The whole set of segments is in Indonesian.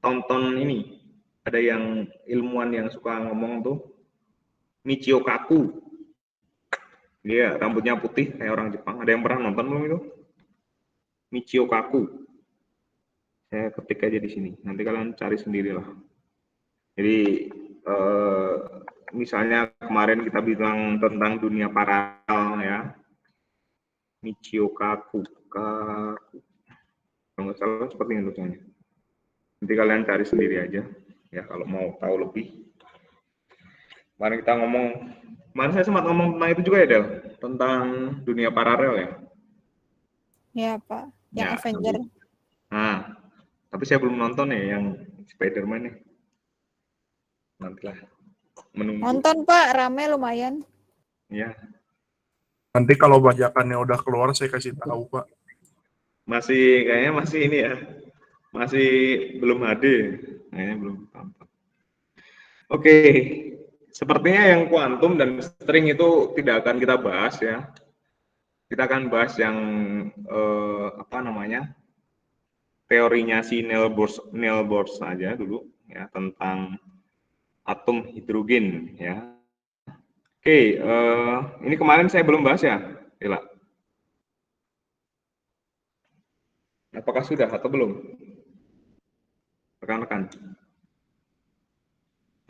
tonton ini, ada yang ilmuwan yang suka ngomong tuh, Michio Kaku. Dia rambutnya putih kayak orang Jepang. Ada yang pernah nonton belum itu? Michio Kaku. Saya ketik aja di sini. Nanti kalian cari sendirilah. Jadi misalnya kemarin kita bilang tentang dunia paralel ya, Michio Kaku, kalau nggak salah seperti itu tulisannya. Nanti kalian cari sendiri aja ya kalau mau tahu lebih. Kemarin kita ngomong, kemarin saya sempat ngomong tentang itu juga ya Del, tentang dunia paralel ya. Ya Pak, yang Ya, Avenger. nah, tapi saya belum nonton ya yang Spider-Man ya. Nantilah menunggu. Nonton Pak, rame lumayan. Ya. Nanti kalau bajakannya udah keluar saya kasih tahu Pak. Kayaknya masih ini ya. Masih belum HD. Kayaknya belum tampak. Oke. Sepertinya yang kuantum dan string itu tidak akan kita bahas ya. Kita akan bahas yang teorinya si Neil Bohr saja dulu ya, tentang atom hidrogen ya. Oke, ini kemarin saya belum bahas ya, Dila. Apakah sudah atau belum? Rekan-rekan.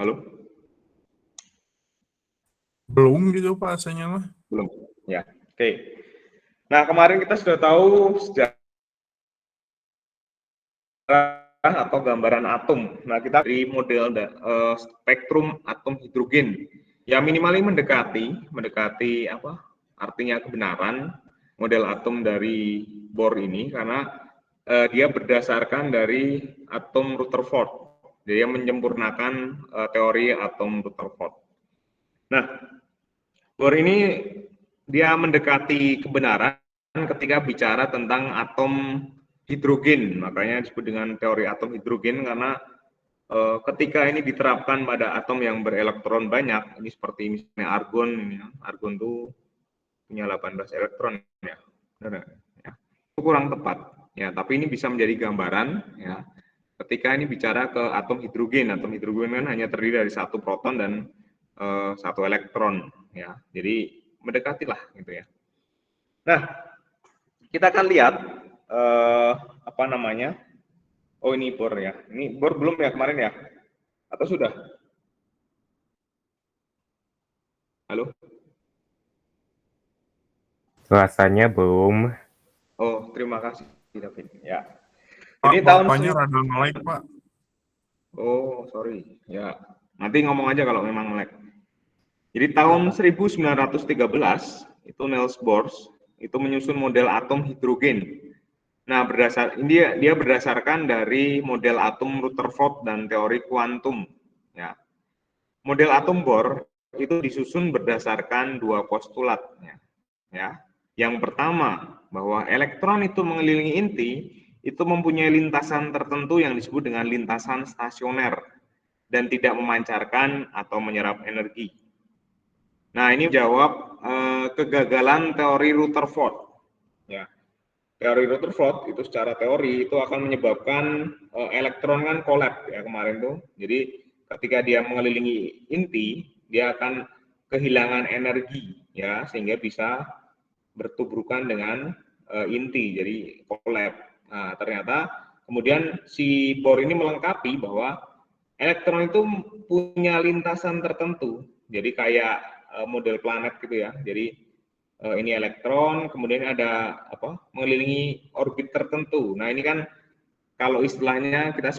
Halo? Belum gitu Pak, rasanya mah. Belum. Ya. Oke. Nah, kemarin kita sudah tahu sejarah atau gambaran atom. Nah, kita dari model spektrum atom hidrogen. Ya minimal mendekati apa? Artinya kebenaran model atom dari Bohr ini karena dia berdasarkan dari atom Rutherford. Dia menyempurnakan teori atom Rutherford. Nah, Bohr ini dia mendekati kebenaran ketika bicara tentang atom hidrogen, makanya disebut dengan teori atom hidrogen karena ketika ini diterapkan pada atom yang berelektron banyak, ini seperti misalnya argon, ini ya. Argon itu punya 18 elektron ya, benar ya. Itu kurang tepat ya, tapi ini bisa menjadi gambaran ya. Ketika ini bicara ke atom hidrogen kan hanya terdiri dari satu proton dan satu elektron ya, jadi mendekatilah gitu ya. Nah, kita akan lihat apa namanya? Oh ini Bohr ya. Ini Bohr belum ya kemarin ya? Atau sudah? Halo? Rasanya belum. Oh, terima kasih David. Ya. Pak, Jadi tahun bapaknya rada nge-lag Pak. Oh, sorry. Ya. Nanti ngomong aja kalau memang lag. Jadi tahun 1913 itu Niels Bohr itu menyusun model atom hidrogen. Nah, dia berdasarkan dari model atom Rutherford dan teori kuantum. Ya. Model atom Bohr itu disusun berdasarkan dua postulat. Ya. Yang pertama, bahwa elektron itu mengelilingi inti itu mempunyai lintasan tertentu yang disebut dengan lintasan stasioner dan tidak memancarkan atau menyerap energi. Nah, ini menjawab kegagalan teori Rutherford. Ya. Teori Rutherford itu secara teori itu akan menyebabkan elektron kan kolap ya kemarin tuh. Jadi ketika dia mengelilingi inti, dia akan kehilangan energi ya sehingga bisa bertubrukan dengan inti, jadi kolap. Nah, ternyata kemudian si Bohr ini melengkapi bahwa elektron itu punya lintasan tertentu. Jadi kayak model planet gitu ya. Jadi ini elektron, kemudian ada apa? Mengelilingi orbit tertentu. Nah, ini kan kalau istilahnya kita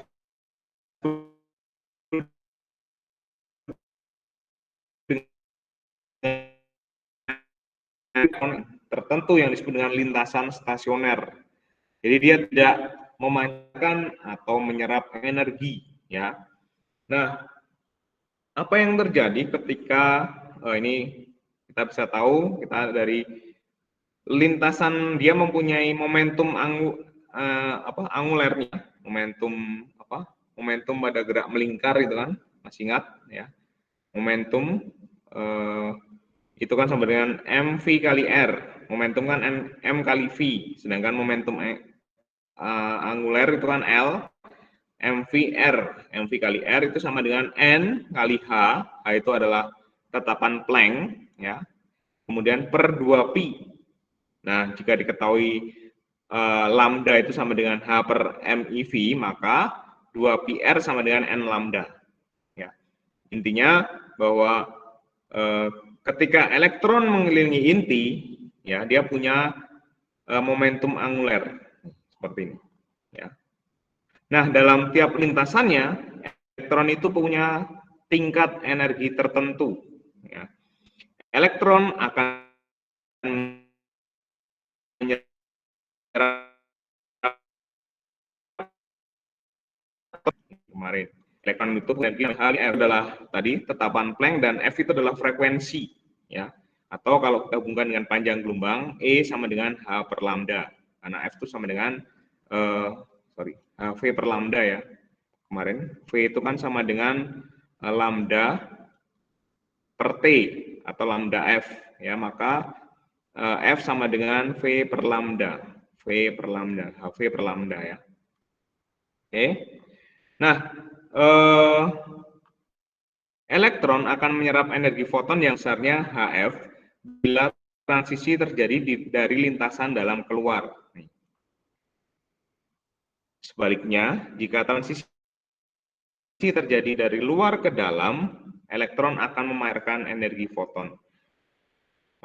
tertentu yang disebut dengan lintasan stasioner. Jadi dia tidak memancarkan atau menyerap energi, ya. Nah, apa yang terjadi ketika ini kita bisa tahu kita dari lintasan dia mempunyai momentum angulernya, momentum pada gerak melingkar itu kan, masih ingat ya. Momentum itu kan sama dengan mv kali r, momentum kan m kali v, sedangkan momentum anguler itu kan l MV kali R itu sama dengan N kali H itu adalah tetapan Planck, ya. Kemudian per 2pi. Nah, jika diketahui lambda itu sama dengan H per MeV, maka 2πr sama dengan N lambda. Ya. Intinya bahwa ketika elektron mengelilingi inti, ya, dia punya momentum anguler seperti ini. Ya. Nah, dalam tiap lintasannya, elektron itu punya tingkat energi tertentu. Ya. Elektron akan menyerap kemarin. Elektron itu energi yang adalah tadi tetapan Planck dan F itu adalah frekuensi, ya. Atau kalau kita hubungkan dengan panjang gelombang, E sama dengan H per lambda. Karena F itu sama dengan V per lambda, ya. Kemarin V itu kan sama dengan lambda per T atau lambda F, ya. Maka F sama dengan V per lambda, HV per lambda, ya. Oke. Nah, elektron akan menyerap energi foton yang besarnya HF bila transisi terjadi dari lintasan dalam keluar. Sebaliknya, jika transisi terjadi dari luar ke dalam, elektron akan memancarkan energi foton.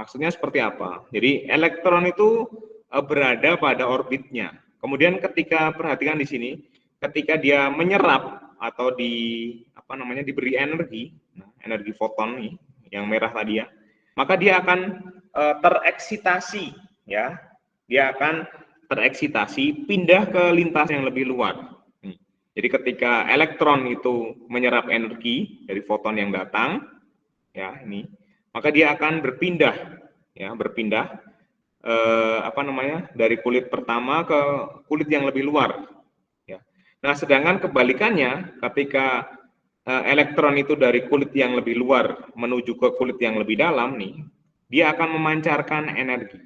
Maksudnya seperti apa? Jadi elektron itu berada pada orbitnya. Kemudian ketika, perhatikan di sini, ketika dia menyerap atau diberi energi, energi foton nih, yang merah tadi, ya, maka dia akan tereksitasi, ya. Dia akan tereksitasi pindah ke lintasan yang lebih luar. Jadi ketika elektron itu menyerap energi dari foton yang datang, ya, ini, maka dia akan berpindah, ya, dari kulit pertama ke kulit yang lebih luar. Ya. Nah, sedangkan kebalikannya, ketika elektron itu dari kulit yang lebih luar menuju ke kulit yang lebih dalam, nih, dia akan memancarkan energi.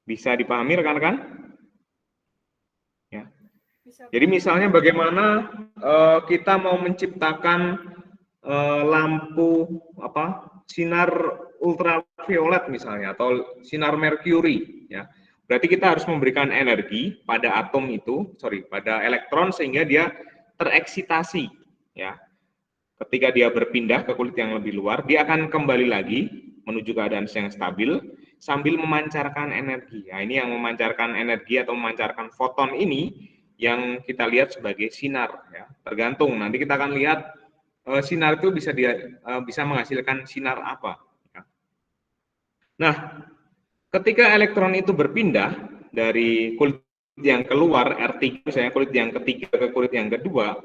Bisa dipahami rekan-rekan? Ya. Jadi misalnya bagaimana kita mau menciptakan lampu sinar ultraviolet misalnya, atau sinar merkuri, ya. Berarti kita harus memberikan energi pada pada elektron sehingga dia tereksitasi, ya. Ketika dia berpindah ke kulit yang lebih luar, dia akan kembali lagi menuju keadaan yang stabil sambil memancarkan energi. Nah, ini yang memancarkan energi atau memancarkan foton ini yang kita lihat sebagai sinar, ya. Tergantung, nanti kita akan lihat sinar itu bisa menghasilkan sinar apa. Ya. Nah, ketika elektron itu berpindah dari kulit yang keluar R3, misalnya kulit yang ketiga ke kulit yang kedua,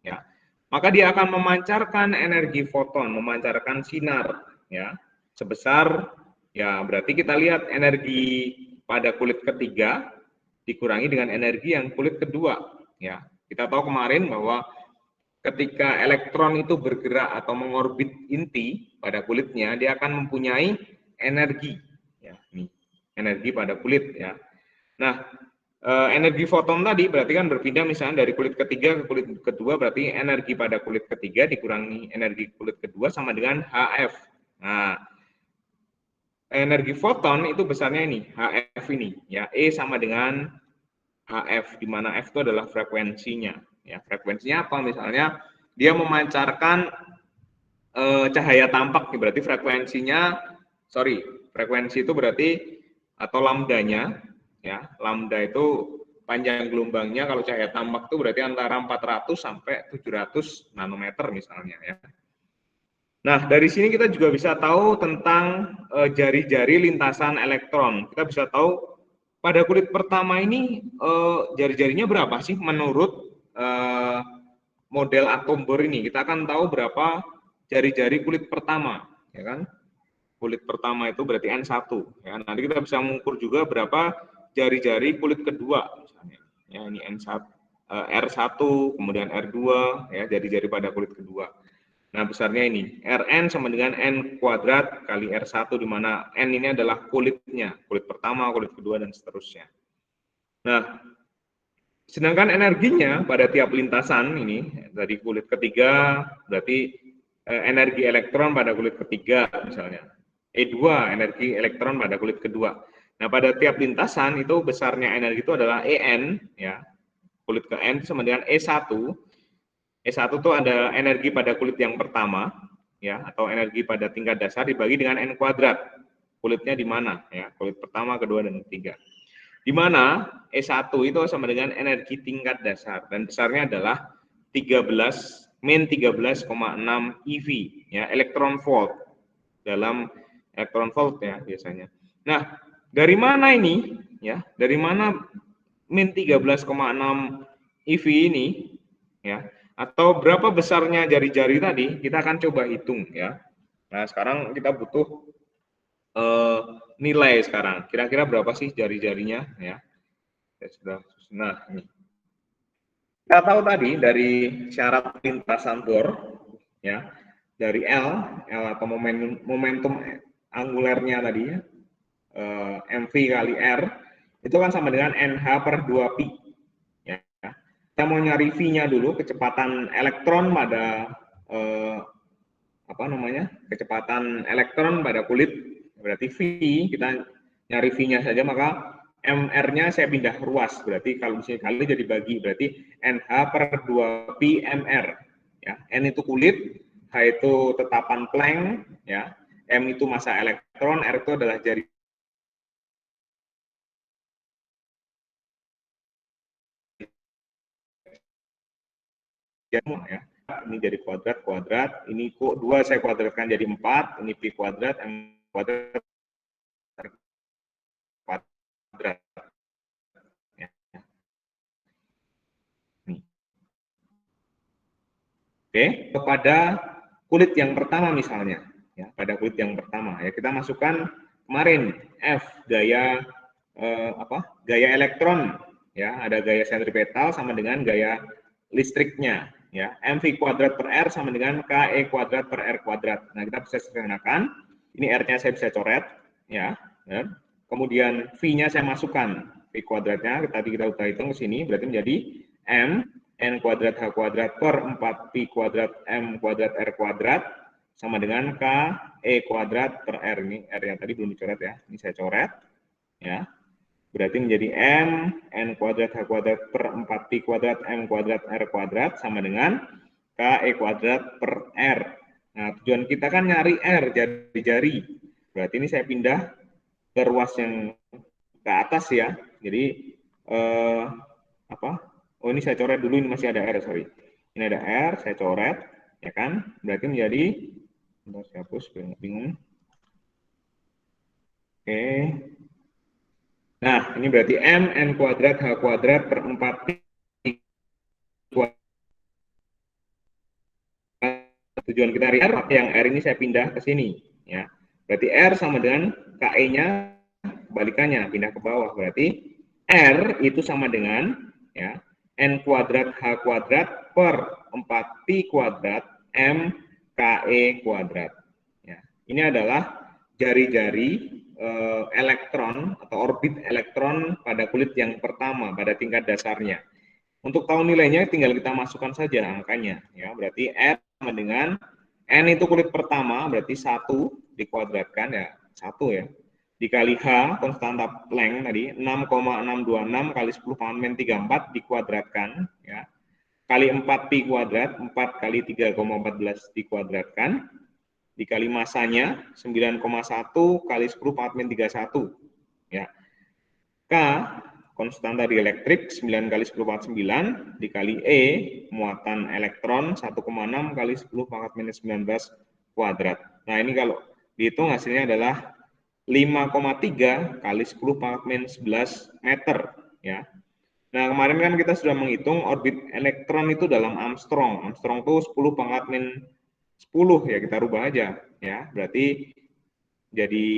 ya, maka dia akan memancarkan energi foton, memancarkan sinar, ya, sebesar, ya, berarti kita lihat energi pada kulit ketiga dikurangi dengan energi yang kulit kedua, ya. Kita tahu kemarin bahwa ketika elektron itu bergerak atau mengorbit inti pada kulitnya, dia akan mempunyai energi, ya, ini energi pada kulit, ya. Nah, energi foton tadi berarti kan berpindah misalnya dari kulit ketiga ke kulit kedua, berarti energi pada kulit ketiga dikurangi energi kulit kedua sama dengan HF. Nah, energi foton itu besarnya ini, HF ini, ya, E sama dengan HF, di mana F itu adalah frekuensinya. Ya, frekuensinya apa? Misalnya dia memancarkan cahaya tampak, berarti frekuensi itu berarti atau lambdanya, ya, lambda itu panjang gelombangnya kalau cahaya tampak itu berarti antara 400 sampai 700 nanometer misalnya, ya. Nah, dari sini kita juga bisa tahu tentang jari-jari lintasan elektron. Kita bisa tahu pada kulit pertama ini jari-jarinya berapa sih menurut model atom Bohr ini. Kita akan tahu berapa jari-jari kulit pertama, ya kan? Kulit pertama itu berarti N1, ya. Nanti kita bisa mengukur juga berapa jari-jari kulit kedua misalnya. Ya, ini R1, kemudian R2, ya, jari-jari pada kulit kedua. Nah, besarnya ini Rn sama dengan N kuadrat kali R1, di mana N ini adalah kulitnya, kulit pertama, kulit kedua, dan seterusnya. Nah, Sedangkan energinya pada tiap lintasan ini dari kulit ketiga berarti energi elektron pada kulit ketiga misalnya. E2 energi elektron pada kulit kedua. Nah, pada tiap lintasan itu besarnya energi itu adalah En ya. Kulit ke N itu sama dengan E1. E1 itu ada energi pada kulit yang pertama ya, atau energi pada tingkat dasar dibagi dengan N kuadrat. Kulitnya di mana ya? Kulit pertama, kedua, dan ketiga. Di mana E1 itu sama dengan energi tingkat dasar dan besarnya adalah 13,6 eV ya, elektron volt dalam elektron volt ya biasanya. Nah, dari mana ini ya? Dari mana min 13,6 eV ini ya? Atau berapa besarnya jari-jari tadi? Kita akan coba hitung ya. Nah, sekarang kita butuh nilai sekarang. Kira-kira berapa sih jari-jarinya ya? Nah, ini. Kita tahu tadi dari syarat lintasan bor ya, dari L atau momentum angulernya tadi ya, mv kali R itu kan sama dengan NH per 2pi ya. Kita mau nyari V-nya dulu, kecepatan elektron pada kecepatan elektron pada kulit, berarti V, kita nyari V-nya saja, maka MR-nya saya pindah ruas, berarti kalau misalnya kali jadi bagi, berarti NH per 2pi MR ya. N itu kulit, H itu tetapan Planck ya, M itu massa elektron, R itu adalah jari ya. Ini jadi kuadrat, ini kok 2 saya kuadratkan jadi 4, ini pi kuadrat, M kuadrat kuadrat. Ya. Oke, kepada kulit yang pertama misalnya, ya, pada kulit yang pertama ya kita masukkan kemarin F gaya gaya elektron ya, ada gaya sentripetal sama dengan gaya listriknya ya, mv kuadrat per R sama dengan KE kuadrat per R kuadrat. Nah, kita bisa sederhanakan, ini R-nya saya bisa coret ya, kemudian V-nya saya masukkan, V kuadratnya tadi kita udah hitung ke sini, berarti menjadi M N kuadrat H kuadrat per 4pi kuadrat M kuadrat R kuadrat sama dengan K E kuadrat per R. Ini R yang tadi belum dicoret ya, ini saya coret ya, berarti menjadi M N kuadrat H kuadrat per 4pi kuadrat M kuadrat R kuadrat sama dengan K E kuadrat per R. Nah, tujuan kita kan nyari R, jari-jari, berarti ini saya pindah ke ruas yang ke atas ya, jadi oh ini saya coret dulu, ini masih ada R, sorry. Ini ada R, saya coret, ya kan? Berarti menjadi, bentar saya hapus, biar nggak bingung. Oke. Nah, ini berarti M, N kuadrat, H kuadrat per 4pi kuadrat. Tujuan kita R, yang R ini saya pindah ke sini, ya. Berarti R sama dengan KE-nya, kebalikannya, pindah ke bawah. Berarti R itu sama dengan, ya, N kuadrat H kuadrat per 4pi kuadrat M KE kuadrat. Ya, ini adalah jari-jari elektron atau orbit elektron pada kulit yang pertama, pada tingkat dasarnya. Untuk tahu nilainya tinggal kita masukkan saja angkanya. Ya, berarti R sama dengan N itu kulit pertama, berarti 1 dikuadratkan, ya 1 ya. Dikali H, konstanta Planck tadi, 6,626 kali 10 pangkat min 34 dikuadratkan, ya. Kali 4pi kuadrat, 4 kali 3,14 dikuadratkan, dikali masanya, 9,1 kali 10 pangkat min 31, ya. K, konstanta dielektrik, 9 kali 10 pangkat 9, dikali E, muatan elektron, 1,6 kali 10 pangkat minus 19 kuadrat. Nah, ini kalau dihitung hasilnya adalah 5,3 kali 10 pangkat min 11 meter ya. Nah, kemarin kan kita sudah menghitung orbit elektron itu dalam Armstrong. Armstrong itu 10 pangkat min 10 ya, kita rubah aja ya. Berarti jadi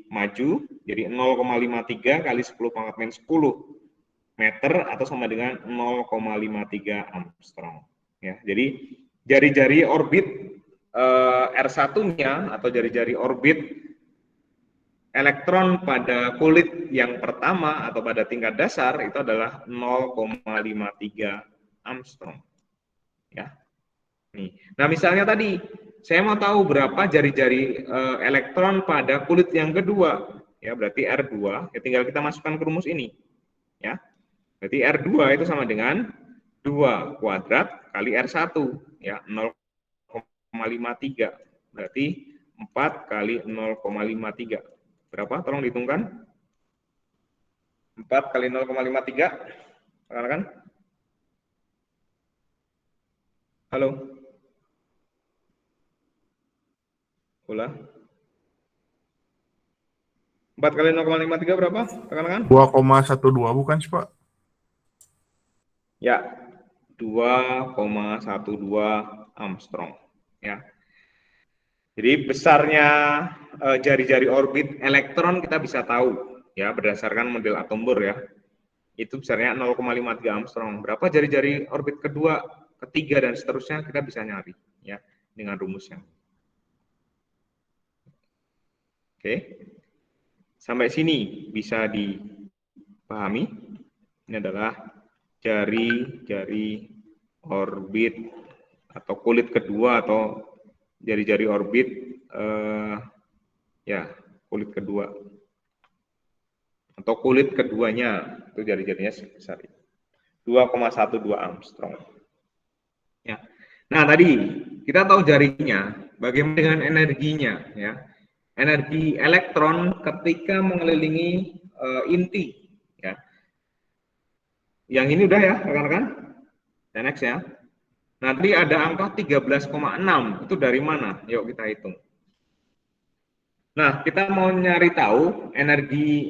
maju jadi 0,53 kali 10 pangkat min 10 meter atau sama dengan 0,53 Armstrong ya. Jadi jari-jari orbit R1-nya atau jari-jari orbit elektron pada kulit yang pertama atau pada tingkat dasar itu adalah 0,53 Armstrong. Ya. Nih. Nah, misalnya tadi saya mau tahu berapa jari-jari elektron pada kulit yang kedua, ya berarti R2, ya tinggal kita masukkan ke rumus ini, ya. Berarti R2 itu sama dengan 2 kuadrat kali R1, ya 0,53. Berarti 4 kali 0,53. Berapa? Tolong dihitungkan. 4 kali 0,53. Rekan-rekan? Halo? Ulah. 4 kali 0,53 berapa? Rekan-rekan? 2,12 bukan sih, Pak? Ya, 2,12 Armstrong. Ya. Jadi besarnya jari-jari orbit elektron kita bisa tahu, ya berdasarkan model atom Bohr ya. Itu besarnya 0,53 Armstrong. Berapa jari-jari orbit kedua, ketiga dan seterusnya kita bisa nyari, ya dengan rumusnya. Oke, sampai sini bisa dipahami. Ini adalah jari-jari orbit atau kulit kedua atau jari-jari orbit ya kulit kedua atau kulit keduanya itu jari-jarinya sebesar itu 2,12 Armstrong. Ya. Nah tadi kita tahu jarinya, bagaimana dengan energinya? Ya, energi elektron ketika mengelilingi inti. Ya, yang ini udah ya rekan-rekan. Next ya. Nanti ada angka 13,6 itu dari mana? Yuk kita hitung. Nah, kita mau nyari tahu energi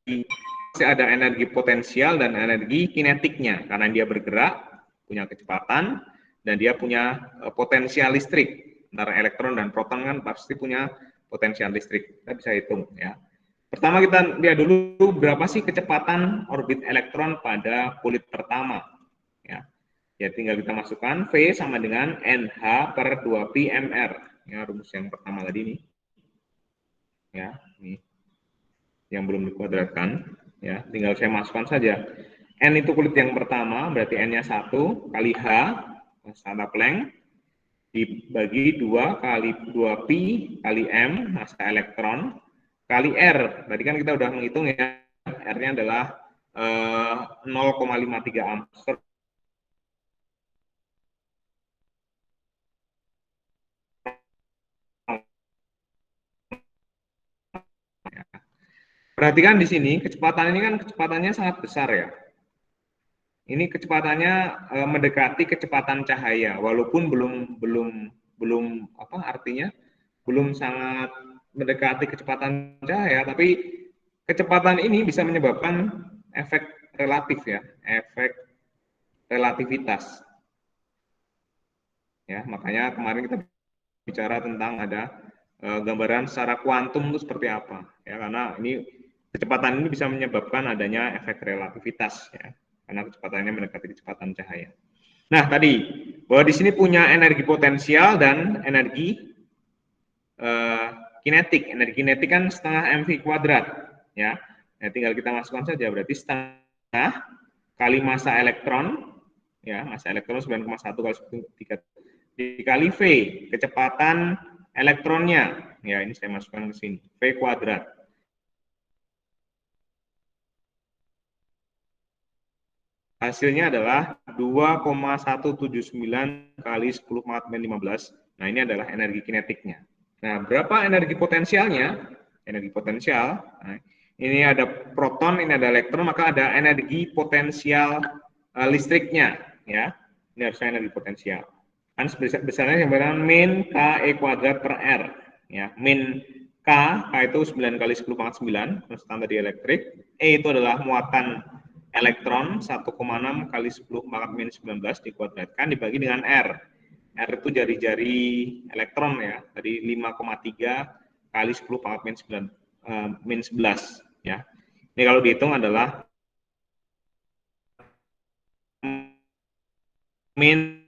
masih ada energi potensial dan energi kinetiknya karena dia bergerak, punya kecepatan dan dia punya potensial listrik. Antara elektron dan proton kan pasti punya potensial listrik. Kita bisa hitung ya. Pertama kita lihat dulu berapa sih kecepatan orbit elektron pada kulit pertama. Ya, ya tinggal kita masukkan V sama dengan NH per 2Pi MR. Ya, rumus yang pertama tadi ini. Ya, ini yang belum dikuadratkan. Ya, tinggal saya masukkan saja. N itu kulit yang pertama, berarti N-nya 1 kali H, massa Planck, dibagi 2 kali 2Pi kali M, massa elektron, kali R. Tadi kan kita udah menghitung ya, R-nya adalah 0,53 Armstrong. Perhatikan di sini, kecepatan ini kan kecepatannya sangat besar ya. Ini kecepatannya mendekati kecepatan cahaya, walaupun belum apa artinya belum sangat mendekati kecepatan cahaya, tapi kecepatan ini bisa menyebabkan efek relatif ya, efek relativitas. Ya, makanya kemarin kita bicara tentang ada gambaran secara kuantum itu seperti apa, ya karena ini kecepatan ini bisa menyebabkan adanya efek relativitas ya, karena kecepatannya mendekati kecepatan cahaya. Nah, tadi bahwa di sini punya energi potensial dan energi kinetik. Energi kinetik kan setengah mv kuadrat ya. Nah, tinggal kita masukkan saja, berarti setengah kali massa elektron ya, massa elektron 9,1 kali 3 dikali V, kecepatan elektronnya. Ya, ini saya masukkan ke sini. V kuadrat. Hasilnya adalah 2,179 kali 10 pangkat 15. Nah, ini adalah energi kinetiknya. Nah, berapa energi potensialnya? Energi potensial. Nah, ini ada proton, ini ada elektron, maka ada energi potensial listriknya. Ya, ini harusnya energi potensial. Kan besarnya yang berdasarkan min K E kuadrat per R. Ya, min K itu 9 kali 10 pangkat 9, konstan tadi elektrik. E itu adalah muatan elektron 1,6 kali 10 pangkat min 19 dikuadratkan dibagi dengan R. R itu jari-jari elektron ya, tadi 5,3 kali 10 pangkat min 11 ya. Ini kalau dihitung adalah min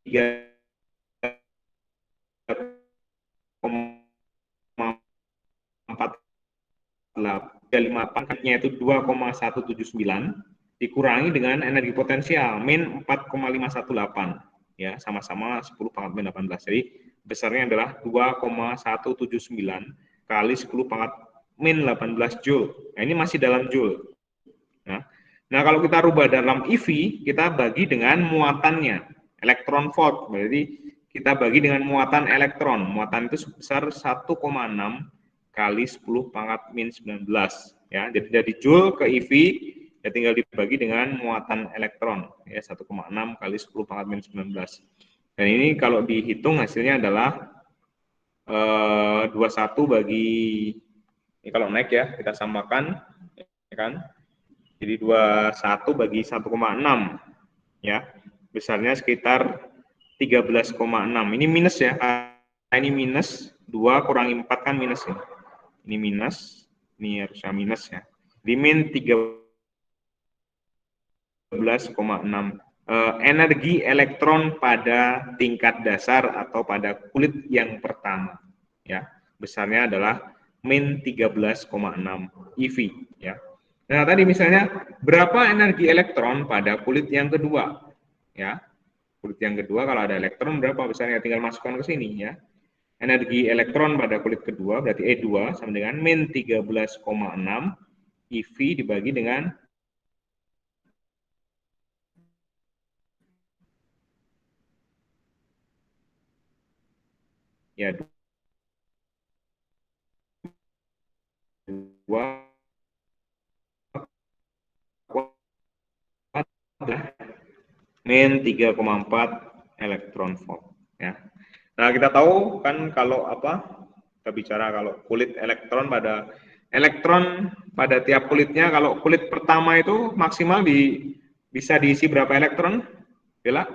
3,48 itu 2,179 dikurangi dengan energi potensial min 4,518 ya, sama-sama 10 pangkat min 18. Jadi besarnya adalah 2,179 kali 10 pangkat min 18 Joule. Nah, ini masih dalam Joule. Nah, kalau kita rubah dalam EV, kita bagi dengan muatannya, elektron volt. Berarti kita bagi dengan muatan elektron. Muatan itu sebesar 1,6 kali 10 pangkat min 19. Ya, jadi dari Joule ke EV, ya tinggal dibagi dengan muatan elektron. Ya, 1,6 kali 10 pangkat min 19. Dan ini kalau dihitung hasilnya adalah 21 bagi, ini kalau naik ya, kita samakan, ya kan? Jadi 21 bagi 1,6 ya. Besarnya sekitar 13,6. Ini minus ya. Ini minus 2 kurangi 4 kan minus ya. Ini minus, ini harusnya minus ya. Di min 13,6. Energi elektron pada tingkat dasar atau pada kulit yang pertama ya. Besarnya adalah min 13,6 eV ya. Nah, tadi misalnya berapa energi elektron pada kulit yang kedua? Ya. Kulit yang kedua kalau ada elektron berapa besarnya? Tinggal masukkan ke sini ya. Energi elektron pada kulit kedua berarti E2 sama dengan min 13,6 eV dibagi dengan ya 2 min 3,4 elektron volt ya. Nah, kita tahu kan kalau kita bicara kalau kulit elektron pada tiap kulitnya, kalau kulit pertama itu maksimal bisa diisi berapa elektron? Bella?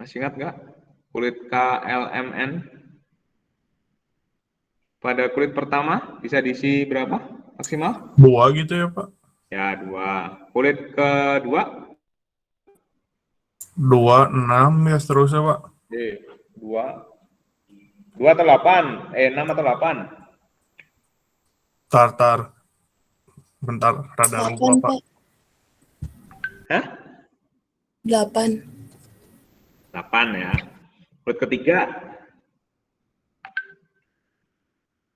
Masih ingat nggak? Kulit KLMN pada kulit pertama bisa diisi berapa maksimal? 2 gitu ya, Pak? Ya, 2. Kulit kedua? 2, 6 ya seterusnya, Pak. 2 atau 8? 6 atau 8? Tar. Bentar, rada 8, lupa, Pak. Pak. Hah? 8. 8 ya. Kulit ketiga?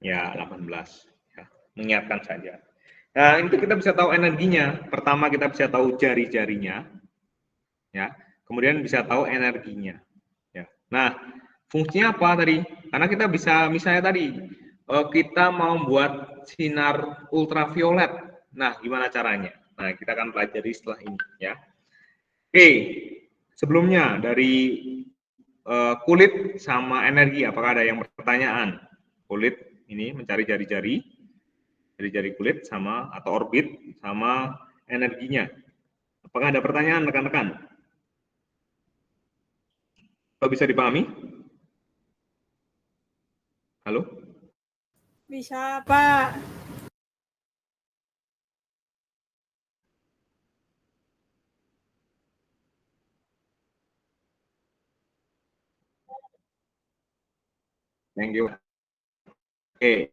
Ya, 18. Ya, mengingatkan saja. Nah, itu kita bisa tahu energinya. Pertama kita bisa tahu jari-jarinya. Ya. Kemudian bisa tahu energinya. Ya. Nah, fungsinya apa tadi? Karena kita bisa, misalnya tadi, kita mau buat sinar ultraviolet. Nah, gimana caranya? Nah, kita akan pelajari setelah ini. Ya. Oke, sebelumnya dari kulit sama energi, apakah ada yang pertanyaan? Kulit ini mencari jari-jari kulit sama atau orbit sama energinya. Apakah ada pertanyaan rekan-rekan? Kalau bisa dipahami? Halo? Bisa, Pak. Thank you. Oke,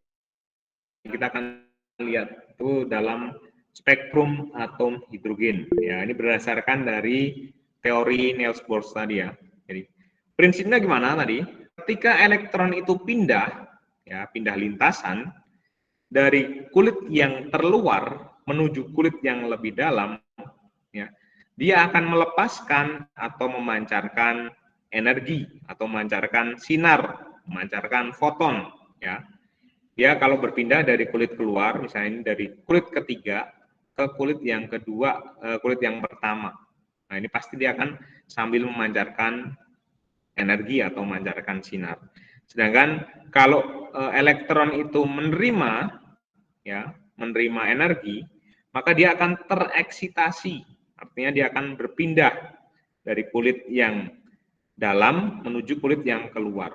kita akan lihat itu dalam spektrum atom hidrogen. Ya, ini berdasarkan dari teori Niels Bohr tadi ya. Jadi prinsipnya gimana tadi? Ketika elektron itu pindah lintasan dari kulit yang terluar menuju kulit yang lebih dalam, ya, dia akan melepaskan atau memancarkan energi atau memancarkan sinar, memancarkan foton, ya. Dia kalau berpindah dari kulit keluar, misalnya dari kulit ketiga ke kulit yang kedua, kulit yang pertama. Nah, ini pasti dia akan sambil memancarkan energi atau memancarkan sinar. Sedangkan kalau elektron itu menerima energi, maka dia akan tereksitasi. Artinya dia akan berpindah dari kulit yang dalam menuju kulit yang keluar.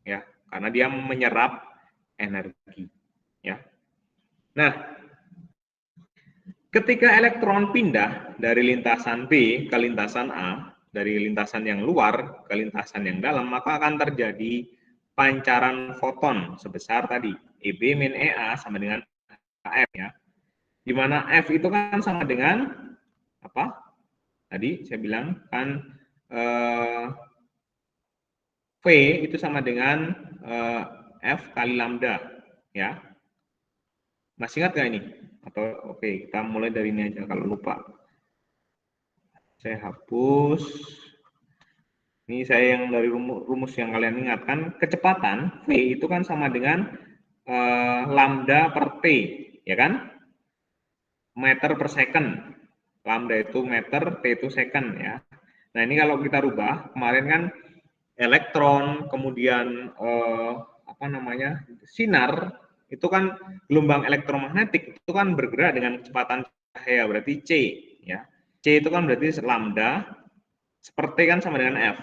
Ya, karena dia menyerap energi, ya. Nah, ketika elektron pindah dari lintasan B ke lintasan A, dari lintasan yang luar ke lintasan yang dalam, maka akan terjadi pancaran foton sebesar tadi EB min EA sama dengan F ya. Di mana F itu kan sama dengan apa? Tadi saya bilang kan V itu sama dengan F kali lambda ya. Masih ingat nggak ini? Atau oke, kita mulai dari ini aja kalau lupa. Saya hapus. Ini saya yang dari rumus yang kalian ingatkan, kecepatan V itu kan sama dengan lambda per T, ya kan? Meter per second. Lambda itu meter, T itu second ya. Nah, ini kalau kita rubah, kemarin kan elektron, kemudian apa namanya? Sinar, itu kan gelombang elektromagnetik itu kan bergerak dengan kecepatan cahaya, berarti C ya. C itu kan berarti lambda, seperti kan sama dengan F.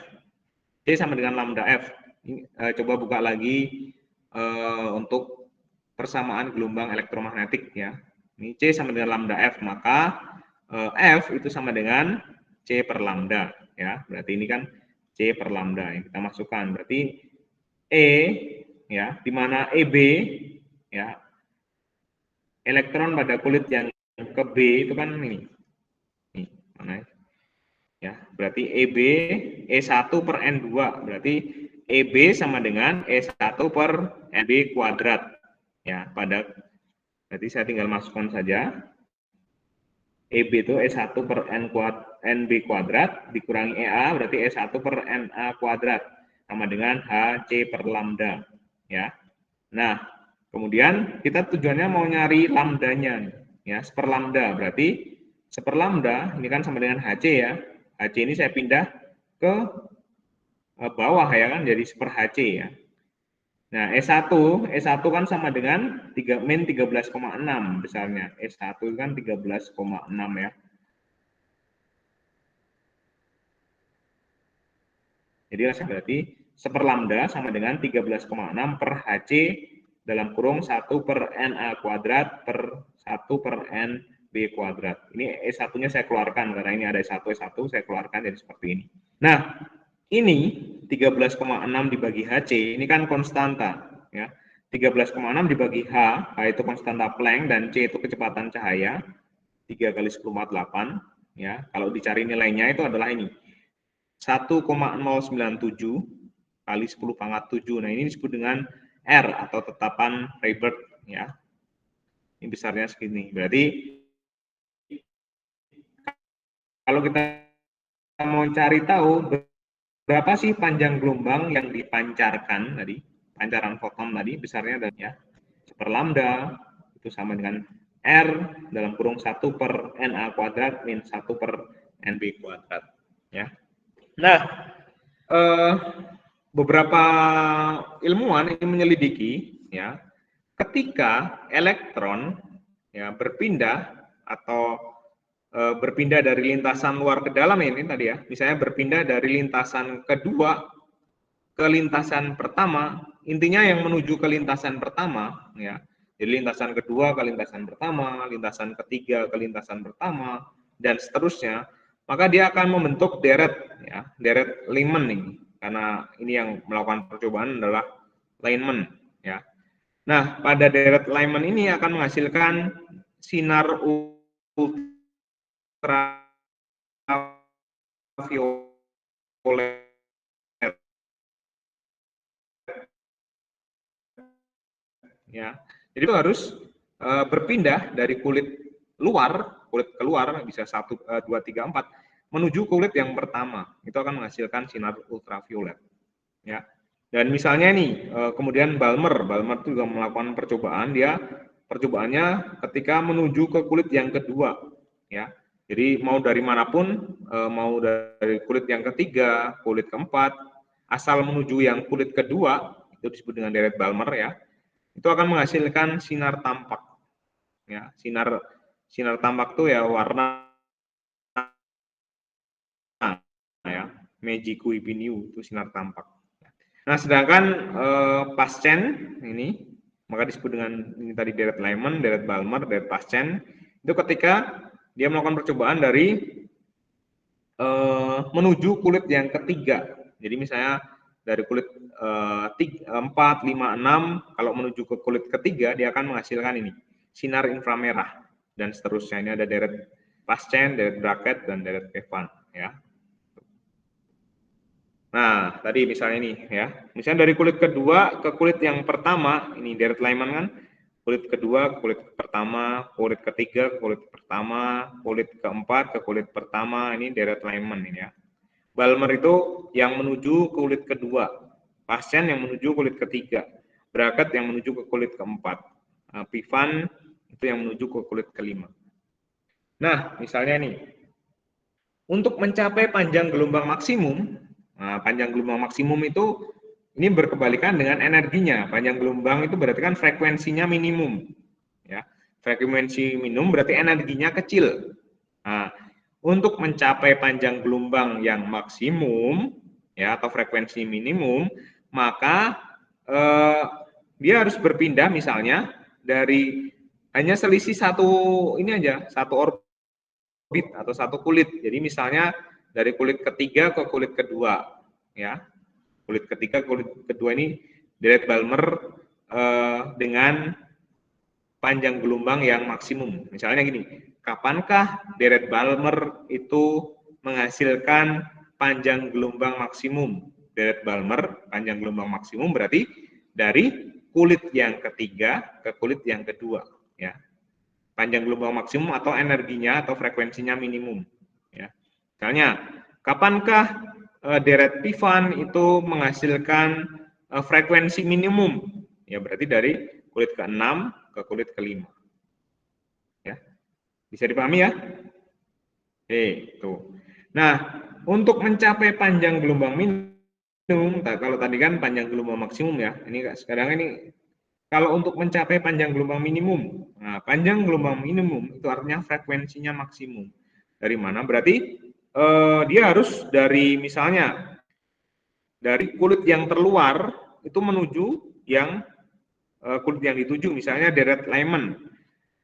C sama dengan lambda F. Ini, coba buka lagi untuk persamaan gelombang elektromagnetik ya. Ini C sama dengan lambda F, maka F itu sama dengan C per lambda ya. Berarti ini kan C per lambda yang kita masukkan. Berarti E ya, di mana EB ya. Elektron pada kulit yang ke B itu kan ini. Nih, mana ya? Ya, berarti EB E1 per N2, berarti EB sama dengan E1 per NB kuadrat. Ya, berarti saya tinggal masukkan saja. EB itu E1 per NB kuadrat dikurangi EA, berarti E1 per NA kuadrat sama dengan HC per lambda. Ya. Nah, kemudian kita tujuannya mau nyari lambdanya, ya, seper lambda, berarti seper lambda ini kan sama dengan HC ya. HC ini saya pindah ke bawah ya kan, jadi seper HC ya. Nah, E1 kan sama dengan min 13,6 besarnya. E1 kan 13,6 ya. Jadi berarti seper lambda sama dengan 13,6 per HC dalam kurung 1 per NA kuadrat per 1 per NB kuadrat. Ini E1-nya saya keluarkan, karena ini ada E1, saya keluarkan jadi seperti ini. Nah, ini 13,6 dibagi HC, ini kan konstanta. Ya. 13,6 dibagi H itu konstanta Planck, dan C itu kecepatan cahaya, 3 kali 10 × 8. Ya. Kalau dicari nilainya itu adalah ini, 1,097 kali 10 pangkat 7. Nah, ini disebut dengan R atau tetapan Rayburn ya. Ini besarnya segini. Berarti kalau kita mau cari tahu berapa sih panjang gelombang yang dipancarkan tadi, pancaran foton tadi besarnya dan ya, seper lambda itu sama dengan R dalam kurung 1 per NA kuadrat min 1 per NB kuadrat ya. Nah, beberapa ilmuwan ini menyelidiki ya, ketika elektron ya berpindah atau berpindah dari lintasan luar ke dalam ini tadi ya, misalnya berpindah dari lintasan kedua ke lintasan pertama, intinya yang menuju ke lintasan pertama ya. Jadi lintasan kedua ke lintasan pertama, lintasan ketiga ke lintasan pertama, dan seterusnya, maka dia akan membentuk deret ya, deret Lyman ini. Karena ini yang melakukan percobaan adalah Lyman ya. Nah, pada deret Lyman ini akan menghasilkan sinar ultraviolet ya. Jadi itu harus berpindah dari kulit keluar bisa 1, 2, 3, 4 menuju kulit yang pertama. Itu akan menghasilkan sinar ultraviolet. Ya. Dan misalnya nih, kemudian Balmer itu juga melakukan percobaan, percobaannya ketika menuju ke kulit yang kedua, ya. Jadi mau dari manapun, mau dari kulit yang ketiga, kulit keempat, asal menuju yang kulit kedua, itu disebut dengan deret Balmer ya. Itu akan menghasilkan sinar tampak. Ya, sinar tampak itu ya warna ya, Magicu Ibiniu itu sinar tampak. Nah, sedangkan Paschen ini maka disebut dengan ini tadi deret Lyman, deret Balmer, deret Paschen. Itu ketika dia melakukan percobaan dari menuju kulit yang ketiga. Jadi misalnya dari kulit 4, 5, 6, kalau menuju ke kulit ketiga dia akan menghasilkan ini sinar inframerah dan seterusnya. Ini ada deret Paschen, deret Brackett, dan deret Evan ya. Nah, tadi misalnya ini ya. Misalnya dari kulit kedua ke kulit yang pertama, ini deret Lyman kan. Kulit kedua ke kulit pertama, kulit ketiga ke kulit pertama, kulit keempat ke kulit pertama, ini deret Lyman ini ya. Balmer itu yang menuju ke kulit kedua, Paschen yang menuju kulit ketiga, Brackett yang menuju ke kulit keempat, Pivan itu yang menuju ke kulit kelima. Nah, misalnya nih, untuk mencapai panjang gelombang maksimum, panjang gelombang maksimum itu ini berkebalikan dengan energinya. Panjang gelombang itu berarti kan frekuensinya minimum. Ya. Frekuensi minimum berarti energinya kecil. Nah, untuk mencapai panjang gelombang yang maksimum ya atau frekuensi minimum, maka dia harus berpindah misalnya dari hanya selisih satu ini aja, satu orbit atau satu kulit. Jadi misalnya dari kulit ketiga ke kulit kedua ya. Kulit ketiga, kulit kedua ini deret Balmer dengan panjang gelombang yang maksimum. Misalnya gini, kapankah deret Balmer itu menghasilkan panjang gelombang maksimum? Deret Balmer, panjang gelombang maksimum berarti dari kulit yang ketiga ke kulit yang kedua. Ya. Panjang gelombang maksimum atau energinya atau frekuensinya minimum. Ya. Misalnya, kapankah deret Pivan itu menghasilkan frekuensi minimum? Ya, berarti dari kulit ke-6 ke kulit ke-5. Ya. Bisa dipahami ya? Oke, tuh. Nah, untuk mencapai panjang gelombang minimum, kalau tadi kan panjang gelombang maksimum ya. Ini sekarang ini kalau untuk mencapai panjang gelombang minimum. Nah, panjang gelombang minimum itu artinya frekuensinya maksimum. Dari mana? Berarti dia harus dari misalnya dari kulit yang terluar itu menuju yang kulit yang dituju, misalnya deret Lyman.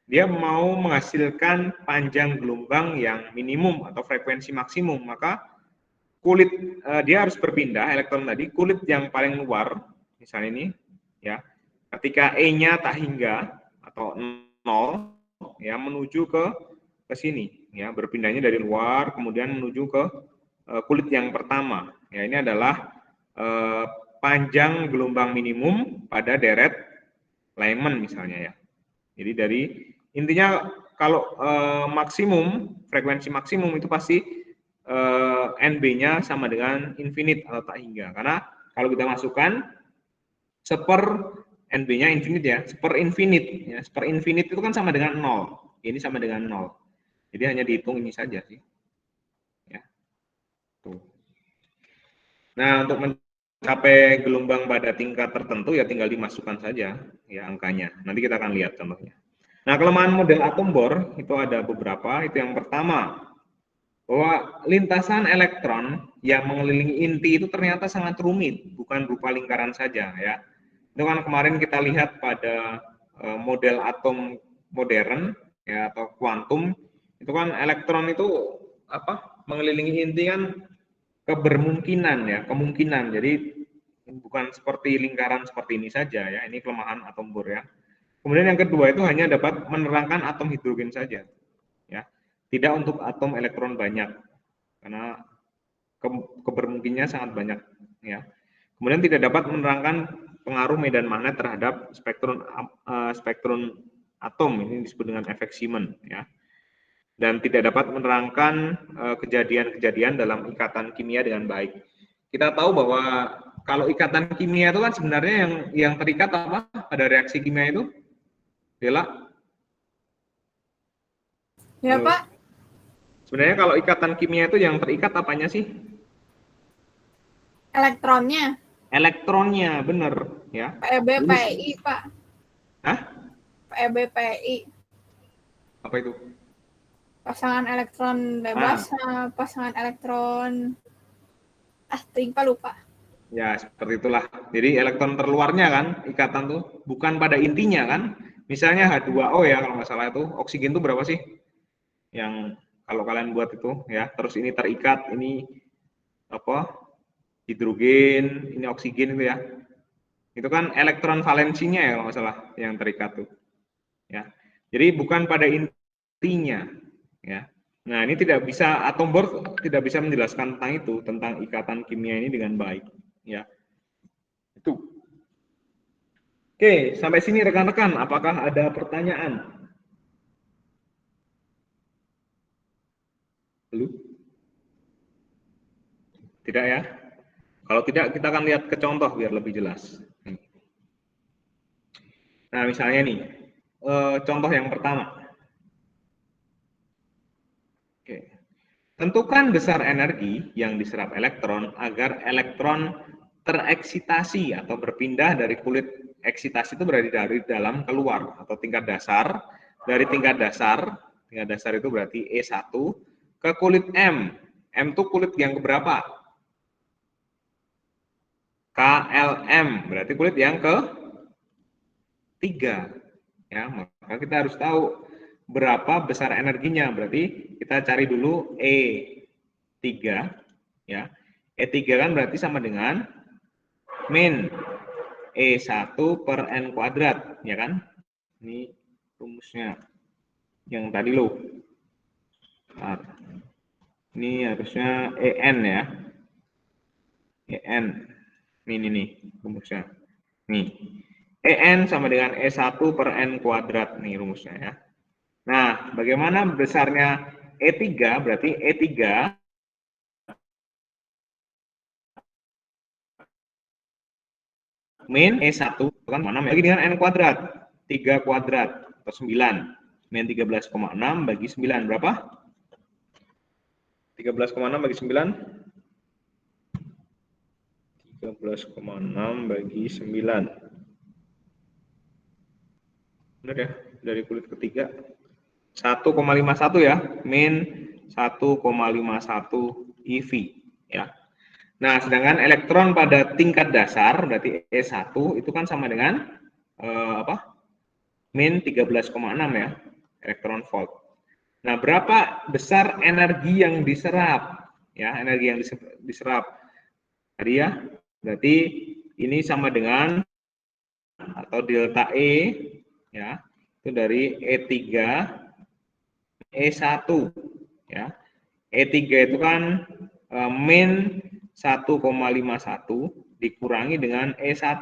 Dia mau menghasilkan panjang gelombang yang minimum atau frekuensi maksimum, maka kulit dia harus berpindah elektron tadi, kulit yang paling luar, misalnya ini, ya, ketika E-nya tak hingga atau 0, ya menuju ke sini, ya berpindahnya dari luar kemudian menuju ke kulit yang pertama. Ya ini adalah panjang gelombang minimum pada deret Lyman misalnya ya. Jadi dari intinya kalau maksimum frekuensi maksimum itu pasti NB-nya sama dengan infinite atau tak hingga. Karena kalau kita masukkan seper NB-nya infinite ya, seper infinite ya, seper infinite itu kan sama dengan 0. Ini sama dengan 0. Jadi hanya dihitung ini saja sih. Ya. Tuh. Nah, untuk mencapai gelombang pada tingkat tertentu ya tinggal dimasukkan saja ya angkanya. Nanti kita akan lihat contohnya. Nah, kelemahan model atom Bohr itu ada beberapa. Itu yang pertama, bahwa lintasan elektron yang mengelilingi inti itu ternyata sangat rumit, bukan berupa lingkaran saja ya. Itu kan kemarin kita lihat pada model atom modern ya atau kuantum, itu kan elektron itu mengelilingi inti kan kebermungkinan ya, kemungkinan. Jadi bukan seperti lingkaran seperti ini saja ya. Ini kelemahan atom Bohr ya. Kemudian yang kedua itu hanya dapat menerangkan atom hidrogen saja ya. Tidak untuk atom elektron banyak karena kebermungkinannya sangat banyak ya. Kemudian tidak dapat menerangkan pengaruh medan magnet terhadap spektrum atom, ini disebut dengan efek Siemens ya. Dan tidak dapat menerangkan kejadian-kejadian dalam ikatan kimia dengan baik. Kita tahu bahwa kalau ikatan kimia itu kan sebenarnya yang terikat apa pada reaksi kimia itu? Bella? Ya, Halo. Pak. Sebenarnya kalau ikatan kimia itu yang terikat apanya sih? Elektronnya. Elektronnya, benar ya. PeB, PI, Pak. Hah? PeB, PI. Apa itu? Pasangan elektron bebas, pasangan elektron tinggal lupa. Ya, seperti itulah. Jadi elektron terluarnya kan, ikatan tuh bukan pada intinya kan. Misalnya H2O ya kalau nggak salah itu, oksigen itu berapa sih? Yang kalau kalian buat itu ya, terus ini terikat, ini apa? Hidrogen, ini oksigen itu ya. Itu kan elektron valensinya ya kalau nggak salah yang terikat tuh. Ya. Jadi bukan pada intinya ya. Nah, ini tidak bisa, atom Bohr tidak bisa menjelaskan tentang itu, tentang ikatan kimia ini dengan baik ya. Itu. Oke, sampai sini rekan-rekan, apakah ada pertanyaan? Belum? Tidak ya? Kalau tidak, kita akan lihat ke contoh biar lebih jelas. Nah, misalnya nih, contoh yang pertama. Oke. Tentukan besar energi yang diserap elektron agar elektron tereksitasi atau berpindah dari kulit eksitasi itu berarti dari dalam keluar atau tingkat dasar. Dari tingkat dasar itu berarti E1 ke kulit M. M itu kulit yang keberapa? KLM, berarti kulit yang ke-3. Ya, maka kita harus tahu berapa besar energinya. Berarti kita cari dulu E3 ya. E3 kan berarti sama dengan min E1 per N kuadrat, ya kan? Ini rumusnya yang tadi lo. Ini harusnya EN ya. EN. Ini rumusnya. Nih. EN sama dengan E1 per N kuadrat nih rumusnya ya. Nah, bagaimana besarnya E3? Berarti E3 min E1 kan mana bagi dengan N kuadrat 3 kuadrat atau 9 min 13,6 bagi 9 berapa? 13,6 bagi 9 13,6 bagi 9 benar ya, dari kulit ketiga 1,51 ya, min 1,51 eV ya. Nah, sedangkan elektron pada tingkat dasar berarti E1 itu kan sama dengan min 13,6 ya, elektron volt. Nah, berapa besar energi yang diserap? Ya, energi yang diserap. Tadi ya, berarti ini sama dengan atau delta E ya, itu dari E3 E1 ya. E3 itu kan min 1,51 dikurangi dengan E1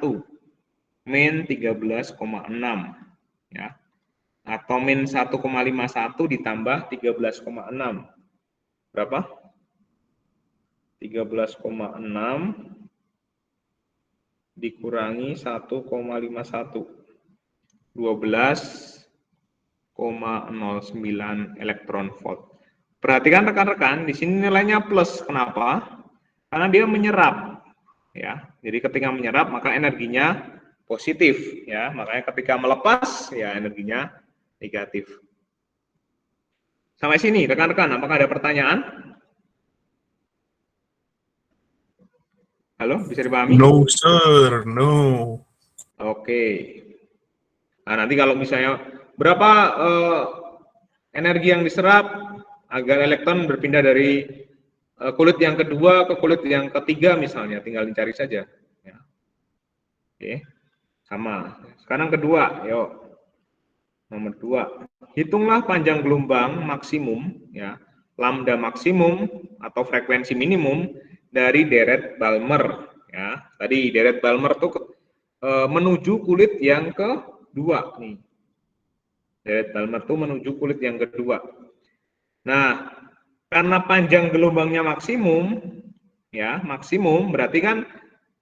min 13,6 ya. Atau min 1,51 ditambah 13,6. Berapa? 13,6 dikurangi 1,51. 12,09 elektron volt. Perhatikan rekan-rekan, di sini nilainya plus. Kenapa? Karena dia menyerap. Ya, jadi ketika menyerap maka energinya positif. Ya, makanya ketika melepas ya energinya negatif. Sampai sini, rekan-rekan, apakah ada pertanyaan? Halo, bisa dipahami? No, sir. No. Oke. Nah, nanti kalau misalnya berapa energi yang diserap agar elektron berpindah dari kulit yang kedua ke kulit yang ketiga misalnya, tinggal dicari saja. Ya. Oke, sama. Sekarang kedua, yuk. Nomor 2, hitunglah panjang gelombang maksimum, ya, lambda maksimum atau frekuensi minimum dari deret Balmer. Ya, tadi deret Balmer tuh menuju kulit yang kedua nih. Deret Balmer tuh menuju kulit yang kedua. Nah, karena panjang gelombangnya maksimum, ya maksimum berarti kan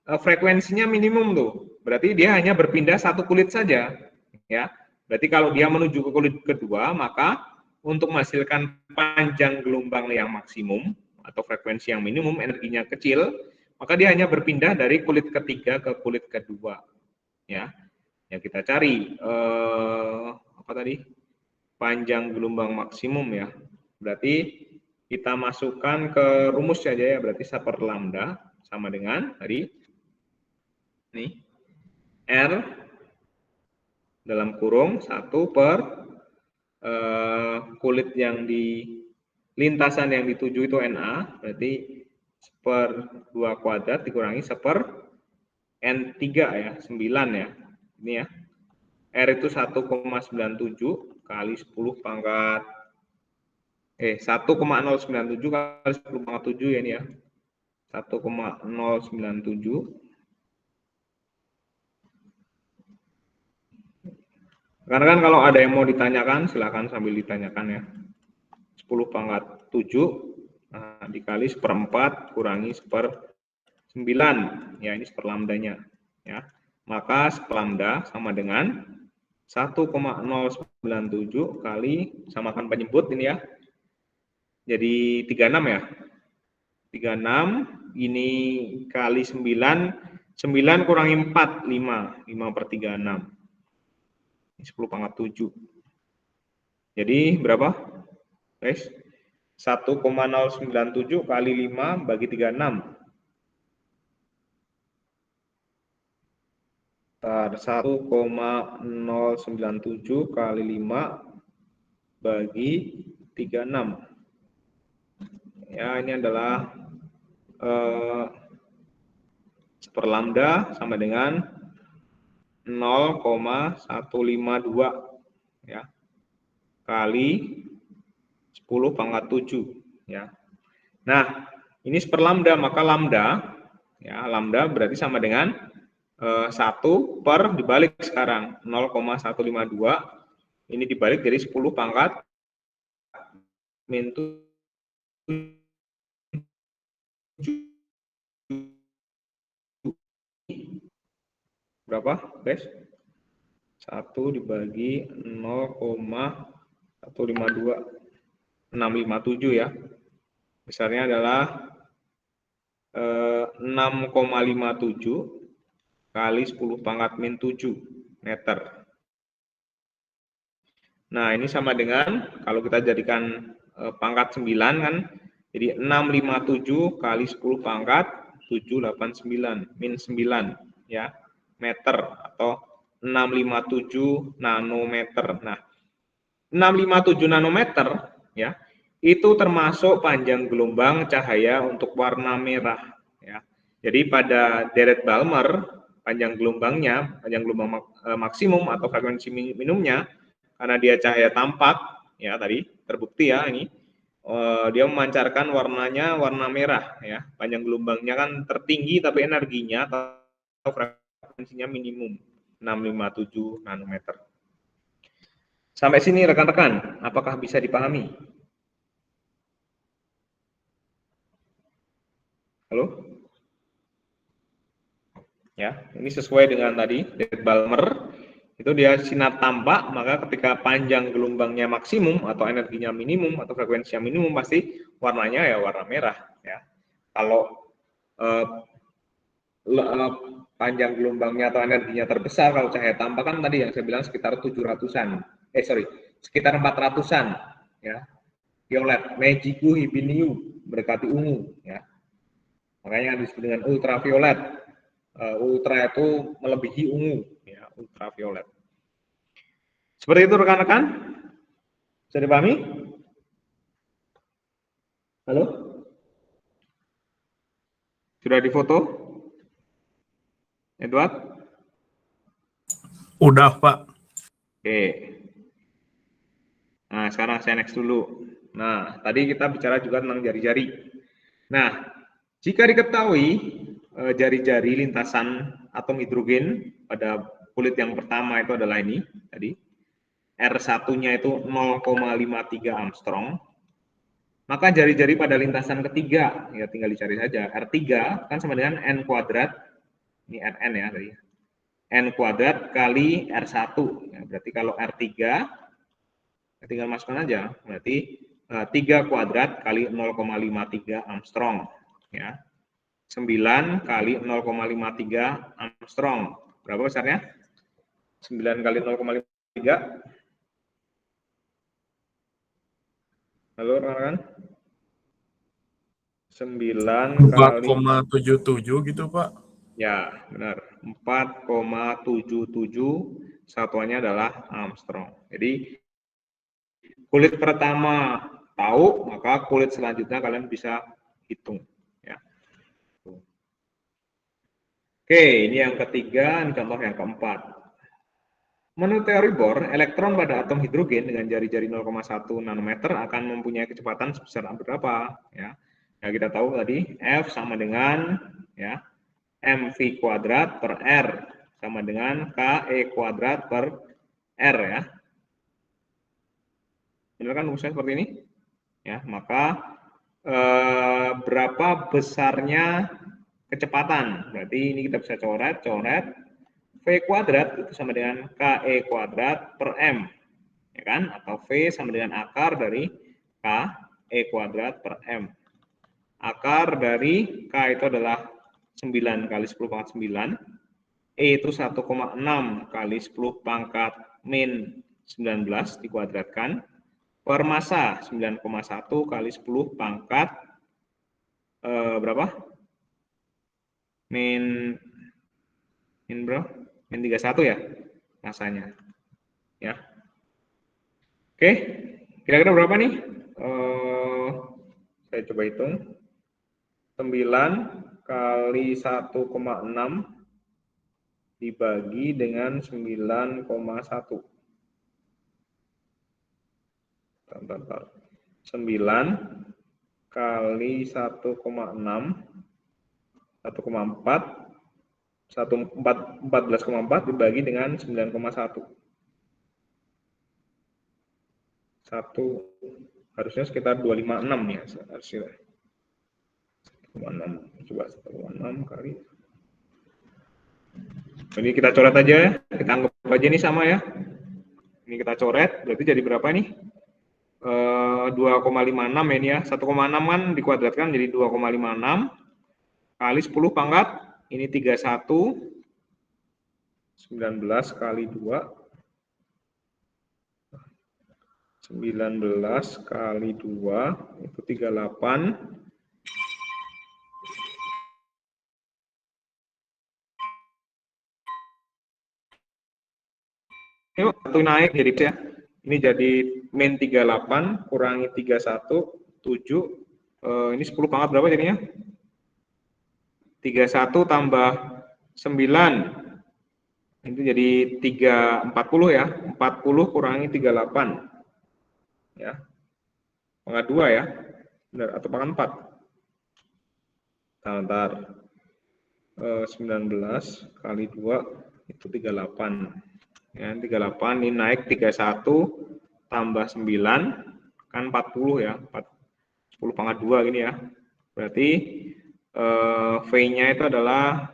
frekuensinya minimum tuh. Berarti dia hanya berpindah satu kulit saja, ya. Berarti kalau dia menuju ke kulit kedua, maka untuk menghasilkan panjang gelombang yang maksimum atau frekuensi yang minimum, energinya kecil, maka dia hanya berpindah dari kulit ketiga ke kulit kedua. Ya, yang kita cari apa tadi? Panjang gelombang maksimum ya. Berarti kita masukkan ke rumus saja ya. Berarti 1 per lambda sama dengan tadi nih, R dalam kurung 1 per kulit yang di lintasan yang dituju itu NA, berarti per 2 kuadrat dikurangi 1/, N3 ya, 9 ya. Ini ya. R itu 1,97 kali 10 pangkat 1,097 kali 10 pangkat 7 ya ini ya. 1,097. Karena kan kalau ada yang mau ditanyakan, silakan sambil ditanyakan ya. 10 pangkat 7 dikali 1/4 kurangi 1/9. Ya, ini seperlambdanya ya. Maka seperlambda sama dengan 1,097 kali samakan penyebut ini ya. Jadi 36 ya. 36 ini kali 9, 9 kurangi 4, 5/36. 10 pangkat 7. Jadi berapa? Guys, 1,097 kali 5 bagi 36. 1,097 kali 5 bagi 36. Ya, ini adalah seperlambda sama dengan 0,152 ya kali 10 pangkat 7 ya. Nah, ini seperlambda, maka lambda ya, lambda berarti sama dengan 1 per dibalik sekarang 0,152 ini dibalik dari 10 pangkat min 7 berapa guys? 1 dibagi 0,152 657 ya. Besarnya adalah 6,57 kali 10 pangkat min 7 meter. Nah, ini sama dengan kalau kita jadikan pangkat 9 kan, jadi 657 kali 10 pangkat 789 min 9 ya meter atau 657 nanometer. Nah, 657 nanometer ya itu termasuk panjang gelombang cahaya untuk warna merah ya. Jadi pada deret Balmer panjang gelombang maksimum atau frekuensi minimumnya karena dia cahaya tampak ya tadi terbukti ya ini dia memancarkan warnanya warna merah ya. Panjang gelombangnya kan tertinggi tapi energinya atau frekuensinya minimum 657 nanometer. Sampai sini rekan-rekan, apakah bisa dipahami? Halo? Ya, ini sesuai dengan tadi David Balmer itu dia sinar tampak, maka ketika panjang gelombangnya maksimum atau energinya minimum atau frekuensinya minimum pasti warnanya ya warna merah ya. Kalau panjang gelombangnya atau energinya terbesar kalau cahaya tampak kan tadi yang saya bilang sekitar 700-an. Sekitar 400-an ya. Violet, Magicu Hibiniu, berkati ungu ya. Makanya disebut dengan ultraviolet. Ultra itu melebihi ungu ya, ultraviolet. Seperti itu rekan-rekan? Bisa dipahami? Halo? Sudah difoto? Edward? Udah, Pak. Oke. Nah, sekarang saya next dulu. Nah, tadi kita bicara juga tentang jari-jari. Nah, jika diketahui jari-jari lintasan atom hidrogen pada kulit yang pertama itu adalah ini tadi. R1-nya itu 0,53 Armstrong. Maka jari-jari pada lintasan ketiga, ya tinggal dicari saja. R3 kan sama dengan N kuadrat. Ini Rn ya tadi. N kuadrat kali R1. Ya, berarti kalau R3 tinggal masukkan aja. Berarti 3 kuadrat kali 0,53 Armstrong. Ya. 9 kali 0,53 Armstrong. Berapa besarnya? 9 kali 0,53. Halo rekan-rekan? 9 kali 2,77 gitu, Pak. ya, benar. 4,77, satuannya adalah Armstrong. Jadi kulit pertama tahu, maka kulit selanjutnya kalian bisa hitung. Ya. Oke, ini yang ketiga, ini contoh yang keempat. Menurut teori Bohr, elektron pada atom hidrogen dengan jari-jari 0,1 nanometer akan mempunyai kecepatan sebesar berapa? Ya, nah, kita tahu tadi F sama dengan ya mv kuadrat per R sama dengan KE kuadrat per R ya. Benar kan rumusnya seperti ini? Ya, maka berapa besarnya kecepatan? Berarti ini kita bisa coret. V kuadrat itu sama dengan KE kuadrat per M, ya kan? Atau V sama dengan akar dari KE kuadrat per M. Akar dari K itu adalah 9 kali 10 pangkat 9, E itu 1,6 kali 10 pangkat min 19 dikuadratkan, per massa 9,1 kali 10 pangkat berapa? Min berapa? Min 31 ya masanya. Ya. Oke, kira-kira berapa nih? Saya coba hitung. 9 kali 1,6 dibagi dengan 9,1. Bentar. 9 kali 1,6 1,4 14,4 dibagi dengan 9,1. 1 harusnya sekitar 256 ya harusnya. 1,6 coba 1,6 kali. Ini kita coret aja ya. Kita anggap aja ini sama ya. Ini kita coret, berarti jadi berapa nih? 2,56 ya ini ya. 1,6 kan dikuadratkan jadi 2,56 kali 10 pangkat ini 31, 19 kali 2, 19 kali 2 itu 38. Yuk, satu naik jadi ya. Ini jadi min 38 kurangi 31, 7. Ini 10 pangkat berapa jadinya? 31 tambah 9. Itu jadi 340 ya. 40 kurangi 38. Ya. Pangkat 2 ya. Benar atau pangkat 4? Bentar. 19 kali 2 itu 38. Ya, 38 ini naik 31 tambah 9 kan 40 ya. 10 pangkat 2 gini ya. Berarti V-nya itu adalah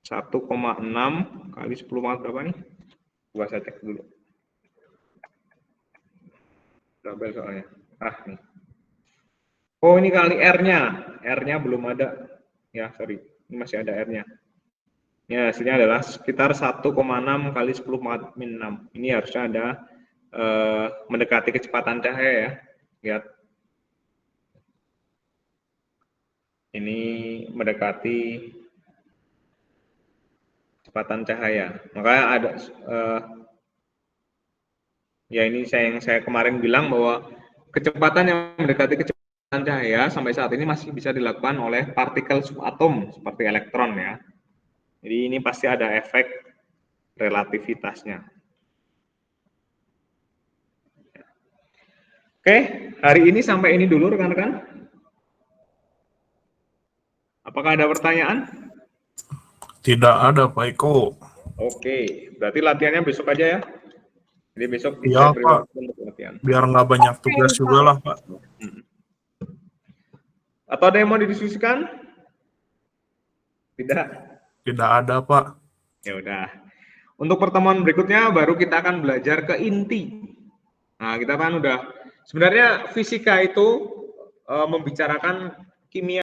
1,6 kali 10 pangkat berapa nih? Coba saya cek dulu. Double soalnya. Nih. Oh, ini kali R-nya. R-nya belum ada. Ya, sorry. Ini masih ada R-nya. Ya, hasilnya adalah sekitar 1,6 kali 10 pangkat min 6. Ini harusnya ada mendekati kecepatan cahaya ya. Lihat. Ini mendekati kecepatan cahaya. Makanya ada ya ini yang saya kemarin bilang bahwa kecepatan yang mendekati kecepatan cahaya sampai saat ini masih bisa dilakukan oleh partikel subatom seperti elektron ya. Jadi ini pasti ada efek relativitasnya. Oke, hari ini sampai ini dulu rekan-rekan. Apakah ada pertanyaan? Tidak ada, Pak Eko. Oke, berarti latihannya besok aja ya. Jadi besok Iya, bisa Pak. untuk latihan. Biar nggak banyak tugas juga lah, Pak. Atau ada yang mau didiskusikan? Tidak? Tidak ada, Pak. Ya udah. Untuk pertemuan berikutnya baru kita akan belajar ke inti. Nah, kita kan udah sebenarnya fisika itu membicarakan kimia